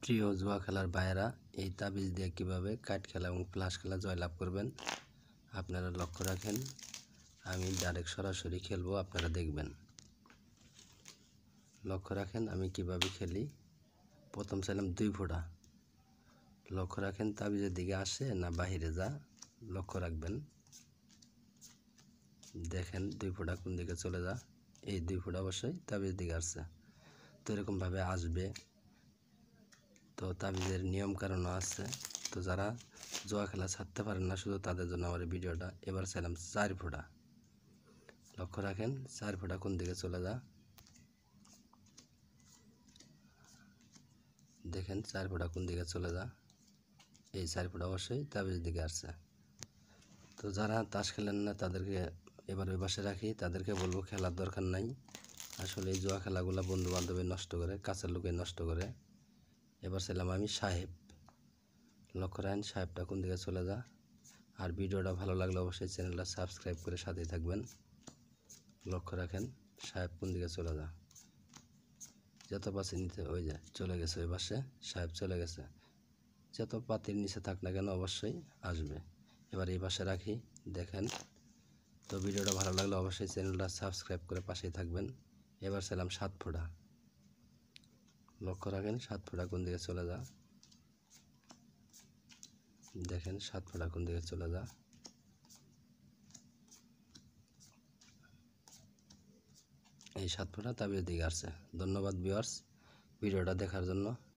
প্রিয় জুয়া খেলার ভাইয়েরা, এই তাবিজ দিয়ে কীভাবে কাঠ খেলা এবং ফ্লাশ খেলা জয়লাভ করবেন আপনারা লক্ষ্য রাখেন। আমি ডাইরেক্ট সরাসরি খেলবো, আপনারা দেখবেন। লক্ষ্য রাখেন আমি কিভাবে খেলি। প্রথম চাইলাম 2 ফোঁটা। লক্ষ্য রাখেন তাবিজের দিকে আসে না বাহিরে যা, লক্ষ্য রাখবেন। দেখেন 2 ফোঁটা কোন দিকে চলে যা। এই 2 ফোঁটা অবশ্যই তাবিজের দিকে আসছে। তো এরকমভাবে আসবে। তো তাবিজের নিয়ম কারণও আছে। তো যারা জুয়া খেলা ছাড়তে পারেন না, শুধু তাদের জন্য আমার এই ভিডিওটা। এবার চাইলাম 4 ফোঁটা। লক্ষ্য রাখেন 4 ফোঁটা কোন দিকে চলে যা। দেখেন 4 ফোঁটা কোন দিকে চলে যা। এই 4 ফোঁটা অবশ্যই তাবিজের দিকে আসছে। তো যারা তাস খেলেন না তাদেরকে এবার ওই পাশে রাখি। তাদেরকে বলবো খেলার দরকার নাই। আসলে এই জুয়া খেলাগুলো বন্ধু বান্ধবে নষ্ট করে, কাছের লোকে নষ্ট করে। এবার ছিলাম আমি সাহেব। লক্ষ্য রাখেন সাহেবটা কোন দিকে চলে যা। আর ভিডিওটা ভালো লাগলে অবশ্যই চ্যানেলটা সাবস্ক্রাইব করে সাথেই থাকবেন। লক্ষ্য রাখেন সাহেব কোন দিকে চলে যা। যত পাশে নিচে ওই যায় চলে গেছে, ওই পাশে সাহেব চলে গেছে। যত পাতির নিচে থাক না কেন অবশ্যই আসবে। এবার এই পাশে রাখি। দেখেন তো ভিডিওটা ভালো লাগলে অবশ্যই চ্যানেলটা সাবস্ক্রাইব করে পাশেই থাকবেন। এবার ছিলাম 7 ফোঁটা। লক্ষ্য রাখেন 7 ফোঁটা কোন দিকে চলে যা। দেখেন 7 ফোঁটা কোন দিকে চলে যা। এই 7 ফোঁটা তাবিজের দিকে আসছে। ধন্যবাদ ভিউয়ার্স ভিডিওটা দেখার জন্য।